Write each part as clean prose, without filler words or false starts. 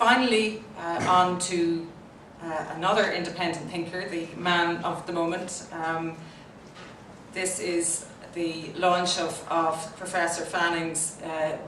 finally, on to another independent thinker, the man of the moment. This is the launch of Professor Fanning's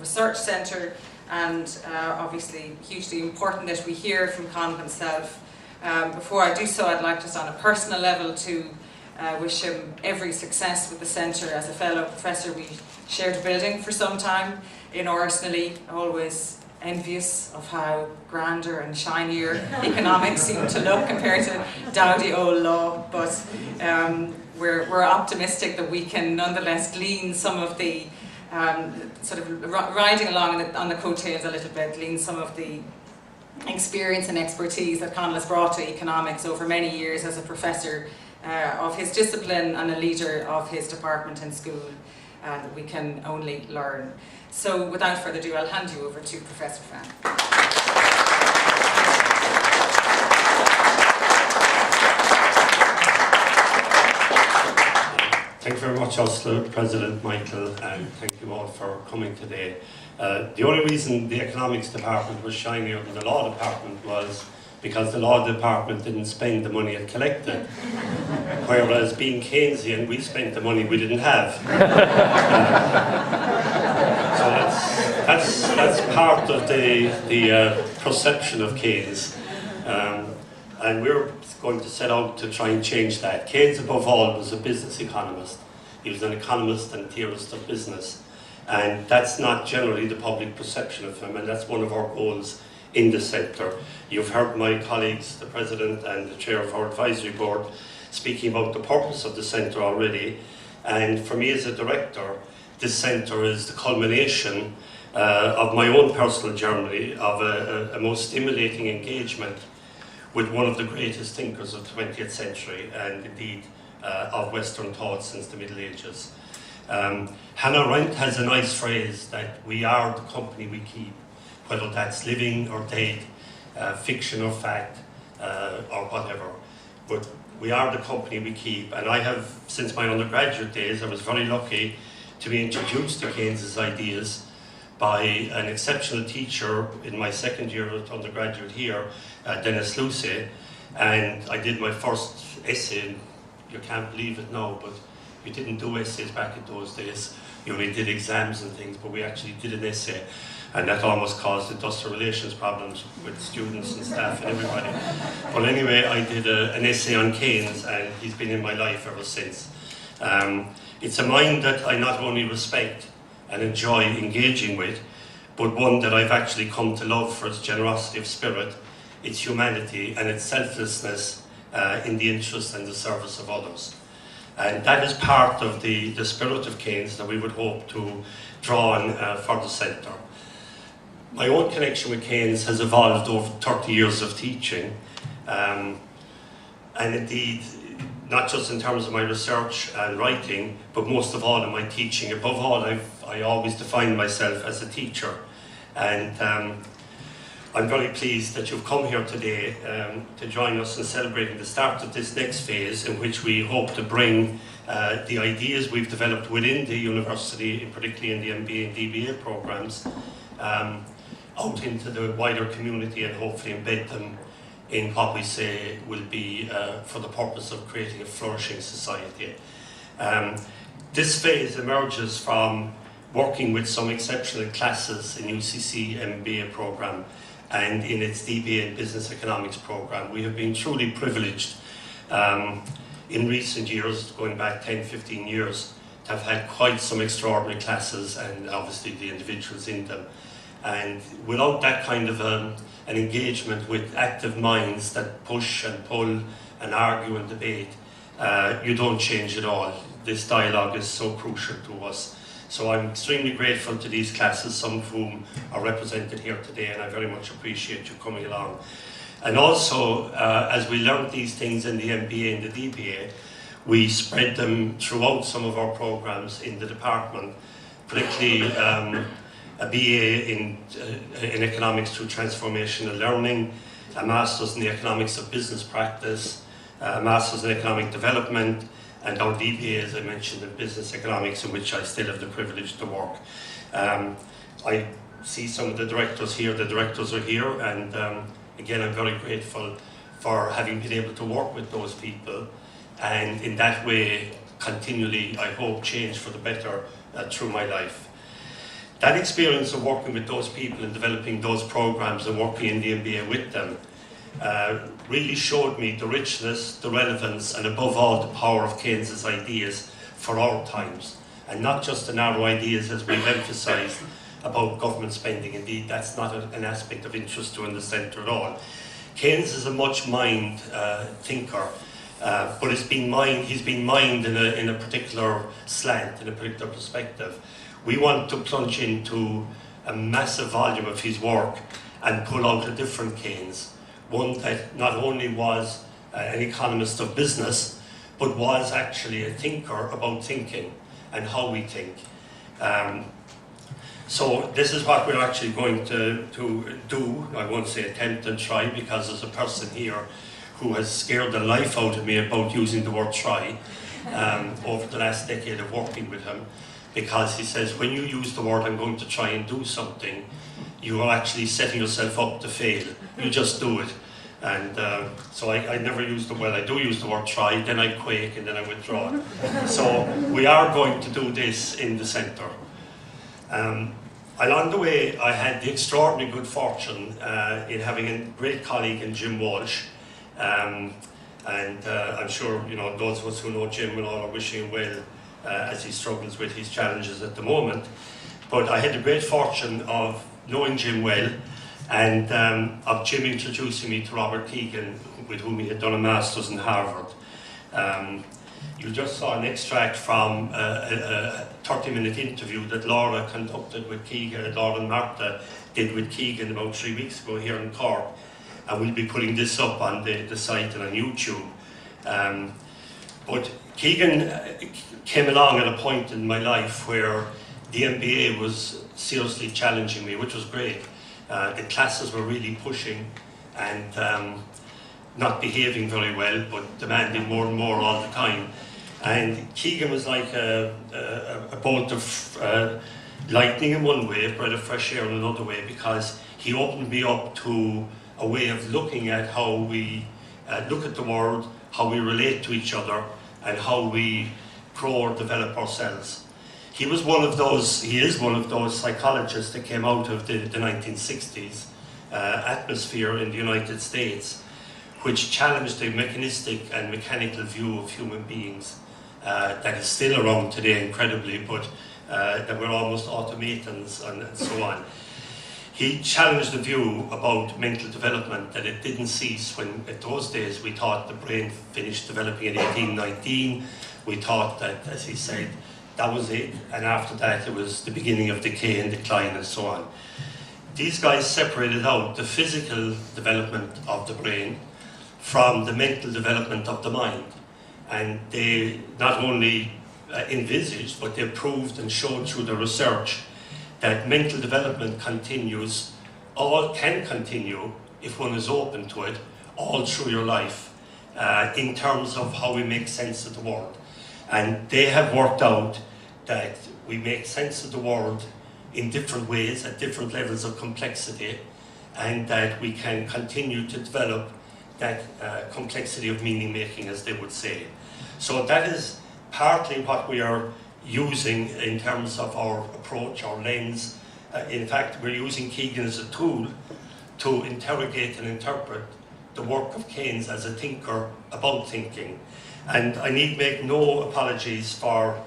research centre, and obviously hugely important that we hear from Con himself. Before I do so, I'd like, just on a personal level, to wish him every success with the centre. As a fellow professor, we shared a building for some time in Orsley, always envious of how grander and shinier economics seem to look compared to dowdy old law, but we're optimistic that we can nonetheless glean some of the sort of riding along on the coattails a little bit, glean some of the experience and expertise that Connell has brought to economics over many years as a professor of his discipline and a leader of his department in school. That we can only learn. So without further ado, I'll hand you over to Professor Fanning. Thank you very much, Ursula, President Michael, and thank you all for coming today. The only reason the economics department was shinier than the law department was because the law department didn't spend the money it collected, whereas being Keynesian, we spent the money we didn't have. So that's part of the perception of Keynes, and we're going to set out to try and change that. Keynes, above all, was a business economist. He was an economist and theorist of business, and that's not generally the public perception of him, and that's one of our goals in the centre. You've heard my colleagues, the President and the Chair of our Advisory Board, speaking about the purpose of the centre already, and for me as a Director, this centre is the culmination of my own personal journey of a most stimulating engagement with one of the greatest thinkers of the 20th century, and indeed of Western thought since the Middle Ages. Hannah Arendt has a nice phrase that we are the company we keep, whether that's living or dead, fiction or fact, or whatever. But we are the company we keep, and I have, since my undergraduate days, I was very lucky to be introduced to Keynes's ideas by an exceptional teacher in my second year of undergraduate here, Dennis Lucy, and I did my first essay. You can't believe it now, but we didn't do essays back in those days. You only did exams and things, but we actually did an essay, and that almost caused industrial relations problems with students and staff and everybody. But anyway, I did an essay on Keynes, and he's been in my life ever since. It's a mind that I not only respect and enjoy engaging with, but one that I've actually come to love for its generosity of spirit, its humanity, and its selflessness in the interest and the service of others. And that is part of the spirit of Keynes that we would hope to draw on for the centre. My own connection with Keynes has evolved over 30 years of teaching, and indeed, not just in terms of my research and writing, but most of all in my teaching. Above all, I always define myself as a teacher, and I'm very pleased that you've come here today to join us in celebrating the start of this next phase, in which we hope to bring the ideas we've developed within the university, particularly in the MBA and DBA programs, out into the wider community, and hopefully embed them in what we say will be for the purpose of creating a flourishing society. This phase emerges from working with some exceptional classes in UCC MBA program and in its DBA and Business Economics program. We have been truly privileged in recent years, going back 10-15 years, to have had quite some extraordinary classes, and obviously the individuals in them. And without that kind of an engagement with active minds that push and pull and argue and debate, you don't change at all. This dialogue is so crucial to us. So I'm extremely grateful to these classes, some of whom are represented here today, and I very much appreciate you coming along. And also, as we learned these things in the MBA and the DBA, we spread them throughout some of our programs in the department, particularly a BA in economics through transformational learning, a master's in the economics of business practice, a master's in economic development, and our DBA, as I mentioned, in business economics, in which I still have the privilege to work. I see some of the directors here. The directors are here, and again, I'm very grateful for having been able to work with those people, and in that way, continually, I hope, change for the better through my life. That experience of working with those people and developing those programs and working in the MBA with them really showed me the richness, the relevance, and above all, the power of Keynes's ideas for our times. And not just the narrow ideas, as we've emphasised, about government spending. Indeed, that's not an aspect of interest to in the centre at all. Keynes is a much-mined thinker, but he's been mined in a particular slant, in a particular perspective. We want to plunge into a massive volume of his work and pull out a different Keynes, one that not only was an economist of business, but was actually a thinker about thinking and how we think. So this is what we're actually going to do. I won't say attempt and try, because there's a person here who has scared the life out of me about using the word try over the last decade of working with him, because he says, when you use the word, I'm going to try and do something, you are actually setting yourself up to fail. You just do it. And so I never use the word. I do use the word try, then I quake, and then I withdraw. So we are going to do this in the centre. Along the way, I had the extraordinary good fortune in having a great colleague in Jim Walsh. And I'm sure, you know, those of us who know Jim and all are wishing him well as he struggles with his challenges at the moment. But I had the great fortune of knowing Jim well, and of Jim introducing me to Robert Keegan, with whom he had done a Masters in Harvard. You just saw an extract from a 30-minute interview that Laura conducted with Keegan, Laura and Martha did with Keegan about 3 weeks ago here in Cork. And we'll be putting this up on the site and on YouTube. But Keegan came along at a point in my life where the MBA was seriously challenging me, which was great. The classes were really pushing and not behaving very well, but demanding more and more all the time. And Keegan was like a bolt of lightning in one way, a breath of fresh air in another way, because he opened me up to a way of looking at how we look at the world, how we relate to each other, and how we grow or develop ourselves. He is one of those psychologists that came out of the 1960s atmosphere in the United States, which challenged the mechanistic and mechanical view of human beings that is still around today, incredibly, but that we're almost automatons and so on. He challenged the view about mental development, that it didn't cease when, at those days, we thought the brain finished developing in 1819. We thought that, as he said, that was it, and after that it was the beginning of decay and decline and so on. These guys separated out the physical development of the brain from the mental development of the mind. And they not only envisaged, but they proved and showed through the research that mental development can continue if one is open to it all through your life in terms of how we make sense of the world. And they have worked out that we make sense of the world in different ways, at different levels of complexity, and that we can continue to develop that complexity of meaning making, as they would say. So that is partly what we are using in terms of our approach, our lens. In fact, we're using Keegan as a tool to interrogate and interpret the work of Keynes as a thinker about thinking. And I need make no apologies for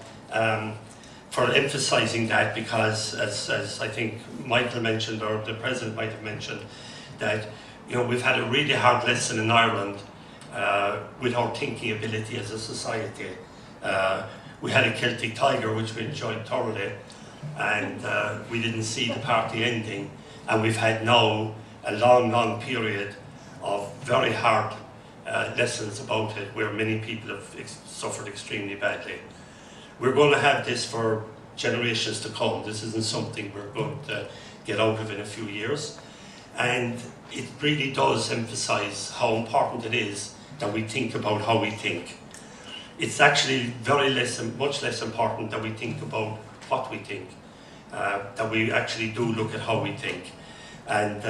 emphasising that, because as I think Michael mentioned, or the President might have mentioned, that we've had a really hard lesson in Ireland with our thinking ability as a society. We had a Celtic Tiger, which we enjoyed thoroughly, and we didn't see the party ending. And we've had now a long period of very hard lessons about it, where many people have suffered extremely badly. We're going to have this for generations to come. This isn't something we're going to get out of in a few years. And it really does emphasise how important it is that we think about how we think. It's actually much less important that we think about what we think. that we actually do look at how we think. And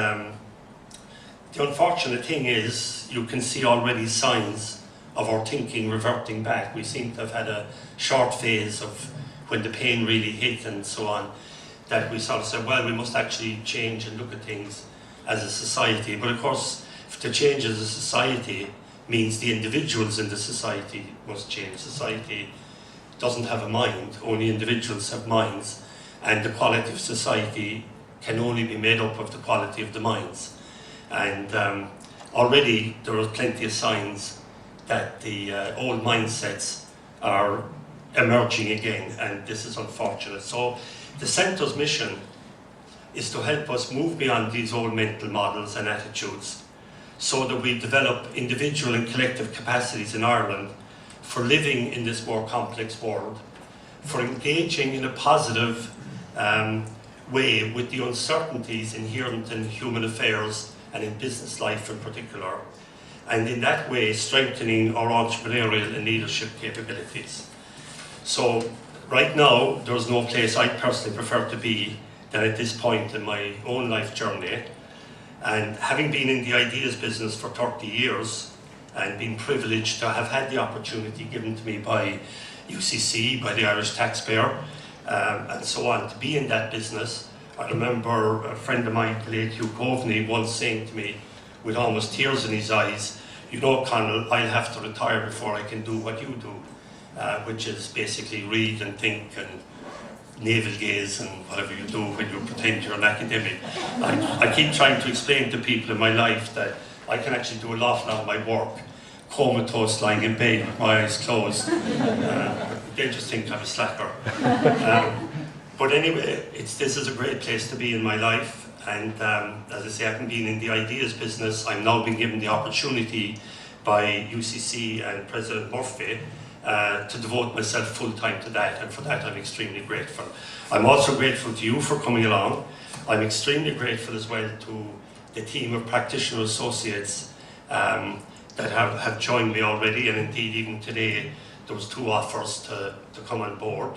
the unfortunate thing is, you can see already signs of our thinking reverting back. We seem to have had a short phase of when the pain really hit and so on, that we sort of said, well, we must actually change and look at things as a society. But of course, if to change as a society means the individuals in the society must change. Society doesn't have a mind, only individuals have minds, and the quality of society can only be made up of the quality of the minds. And already there are plenty of signs that the old mindsets are emerging again, and this is unfortunate. So the Centre's mission is to help us move beyond these old mental models and attitudes so that we develop individual and collective capacities in Ireland for living in this more complex world, for engaging in a positive way with the uncertainties inherent in human affairs and in business life in particular, and in that way strengthening our entrepreneurial and leadership capabilities. So right now there's no place I personally prefer to be than at this point in my own life journey, and having been in the ideas business for 30 years and been privileged to have had the opportunity given to me by UCC, by the Irish taxpayer, and so on, to be in that business. I remember a friend of mine, the late Hugh Coveney, once saying to me with almost tears in his eyes, you know, Connell, I'll have to retire before I can do what you do, which is basically read and think and navel gaze and whatever you do when you pretend you're an academic. I keep trying to explain to people in my life that I can actually do a lot of my work comatose, lying in bed with my eyes closed. They just think I'm a slacker. But anyway, this is a great place to be in my life, and as I say, I've been in the ideas business. I'm now being given the opportunity by UCC and President Murphy to devote myself full-time to that, and for that I'm extremely grateful. I'm also grateful to you for coming along. I'm extremely grateful as well to the team of practitioner associates that have joined me already, and indeed even today there was 2 offers to come on board.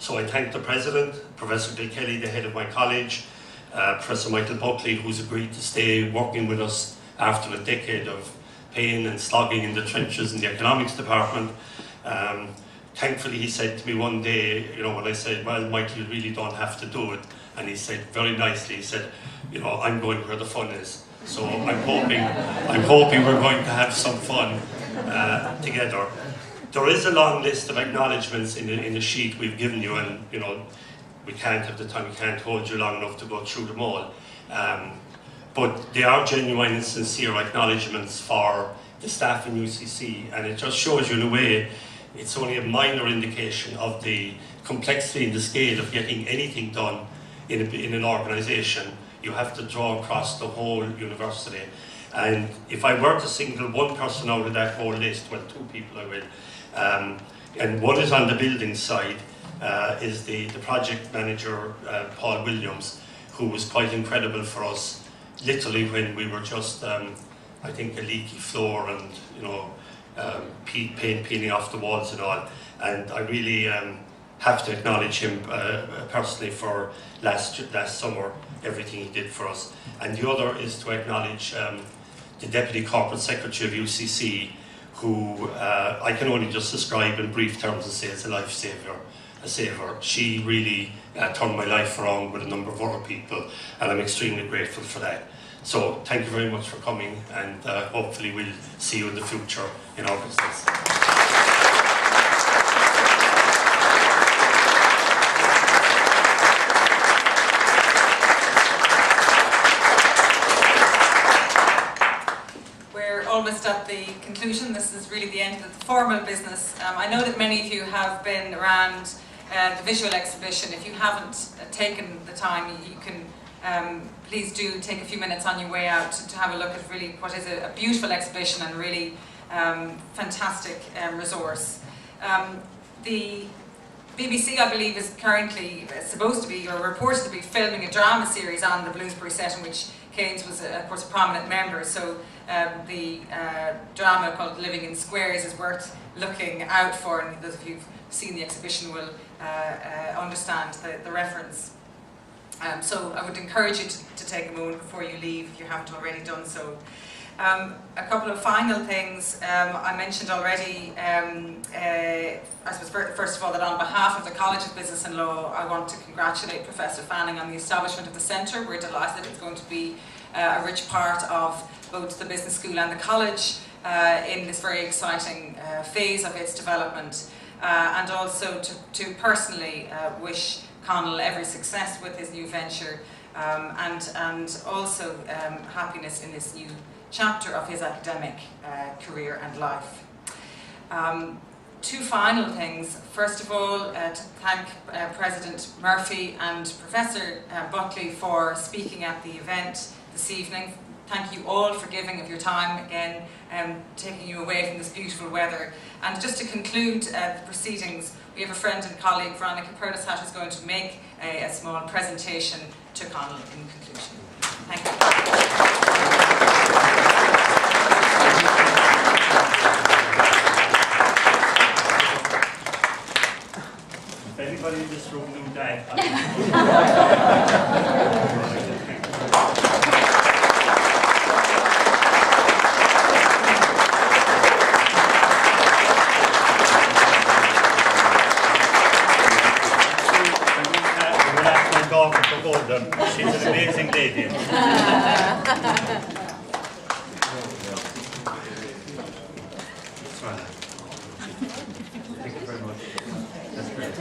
So I thank the President, Professor Bill Kelly, the head of my college, Professor Michael Buckley, who's agreed to stay working with us after a decade of pain and slogging in the trenches in the economics department. Thankfully, he said to me one day, you know, when I said, well, Michael, you really don't have to do it, and he said very nicely, he said, you know, I'm going where the fun is. So I'm hoping we're going to have some fun together. There is a long list of acknowledgements in the sheet we've given you, and you know, we can't have the time, we can't hold you long enough to go through them all. But they are genuine and sincere acknowledgements for the staff in UCC, and it just shows you in a way, it's only a minor indication of the complexity and the scale of getting anything done in an organisation. You have to draw across the whole university. And if I were to single one person out of that whole list, well, 2 people I will, and one is on the building side, is the project manager, Paul Williams, who was quite incredible for us, literally when we were just, I think, a leaky floor and, you know, paint peeling off the walls and all. And I really have to acknowledge him personally for last summer, everything he did for us. And the other is to acknowledge the Deputy Corporate Secretary of UCC, who I can only just describe in brief terms and say is a lifesaver, a saver. She really turned my life around with a number of other people, and I'm extremely grateful for that. So thank you very much for coming, and hopefully we'll see you in the future in our business. Almost at the conclusion. This is really the end of the formal business. I know that many of you have been around the visual exhibition. If you haven't taken the time, you can please do take a few minutes on your way out to have a look at really what is a beautiful exhibition and really fantastic resource. The BBC, I believe, is currently supposed to be, or reported to be, filming a drama series on the Bloomsbury setting, which Keynes was, of course, a prominent member, so the drama called Living in Squares is worth looking out for, and those of you who've seen the exhibition will understand the reference. So I would encourage you to take a moment before you leave if you haven't already done so. A couple of final things I mentioned already. I suppose first of all that on behalf of the College of Business and Law I want to congratulate Professor Fanning on the establishment of the centre. We're delighted it's going to be a rich part of both the business school and the college in this very exciting phase of its development, and also to personally wish Connell every success with his new venture, and also happiness in this new chapter of his academic career and life. Two final things. First of all, to thank President Murphy and Professor Buckley for speaking at the event this evening. Thank you all for giving of your time again, taking you away from this beautiful weather. And just to conclude the proceedings, we have a friend and colleague, Veronica Purdishat, who's going to make a small presentation to Connell in conclusion. Thank you. If anybody in this room knew that, she's an amazing lady. Thank you very much. That's great.